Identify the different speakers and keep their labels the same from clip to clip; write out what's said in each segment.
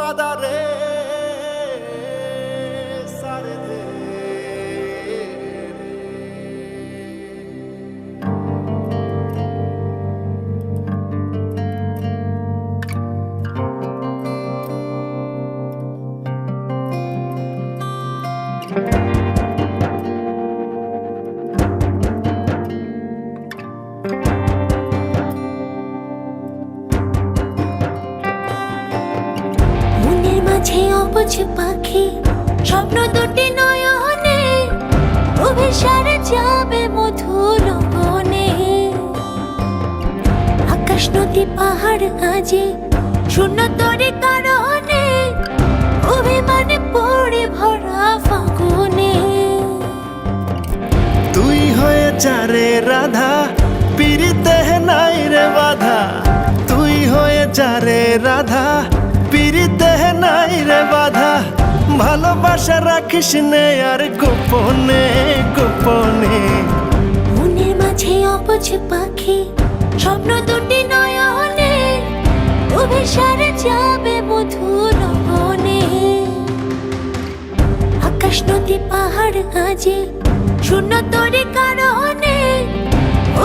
Speaker 1: মাদারে সারে দে
Speaker 2: অবুঝ পাখি স্বপ্ন দুটি নয়নে অভিসারে যাবে মধুর বনে আকাশ নদী পাহাড় আজে শূন্য তরি কারণে অভিমানে পড়ে ভরা ফাগুনে
Speaker 1: তুই হয়ে যারে রাধা পিরিতে নাই রে বাধা তুই হয়ে যারে রাধা পিরিতে নাই রে বাধা ভালোবাসা রাখিস নে আর গোপনে গোপনে
Speaker 2: মনের মাঝে অবুঝ পাখি স্বপ্ন দুটি নয়নে অভিসারে যাবে মধুর বনে আকাশ নদী পাহাড় আজে শূন্য তরি কারণে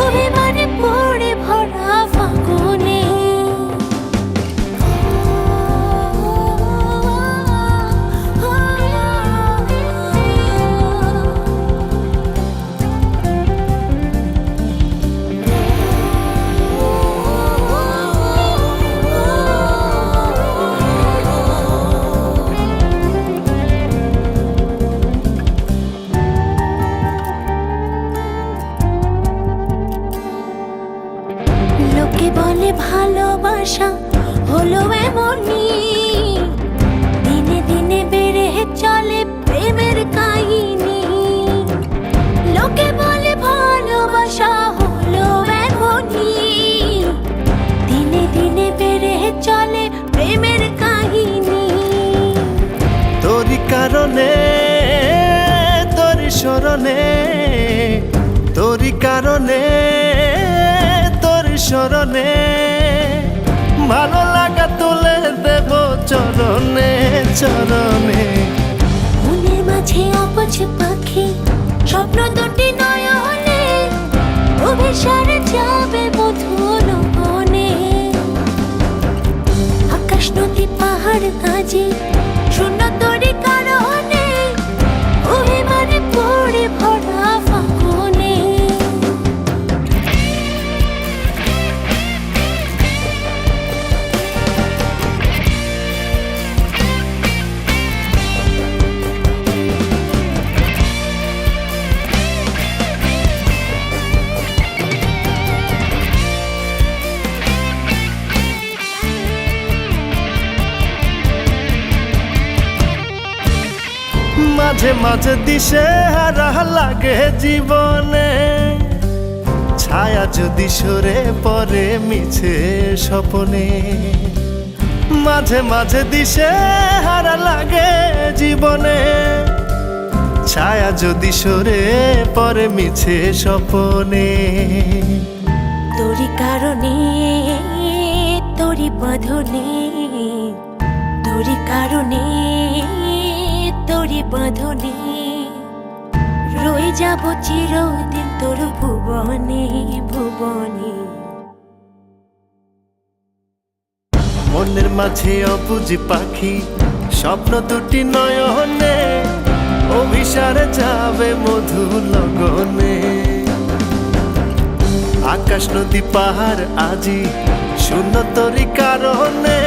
Speaker 2: অভিমানে পড়ে ভরা ফাগুনে লোকে বলে ভালোবাসা হলো এমনই দিনে দিনে বেড়ে চলে প্রেমের কাহিনী লোকে বলে ভালোবাসা হলো এমনই দিনে দিনে বেড়ে চলে প্রেমের কাহিনী
Speaker 1: তোরি কারণে তোরি স্মরণে তোরি কারণে শরণে ভালো লাগা তুলে দেব চরণে চরণে
Speaker 2: মনের মাঝে অবুঝ পাখি স্বপ্ন দুটি নয়নে অভিসারে যাবে মধুর বনে আকাশ নদী পাহাড় আজে শূন্য তরি কারণে অভিমানে পড়ে ভরা ফাগুনে
Speaker 1: মাঝে মাঝে দিশে হারা লাগে জীবনে ছায়া যদি সরে পড়ে মিছে স্বপনে মাঝে মাঝে দিশে হারা লাগে জীবনে ছায়া যদি সরে পড়ে মিছে স্বপনে
Speaker 2: তোরি কারণে তোরি বাঁধনে তোরি কারণে তোরি বাঁধনে রয়ে যাব চিরদিন তোর ভুবনে ভুবনে
Speaker 1: মনের মাঝে অবুঝ পাখি স্বপ্ন দুটি নয়নে অভিসারে যাবে মধু লগনে আকাশ নদী পাহাড় আজি শূন্য তরি কারণে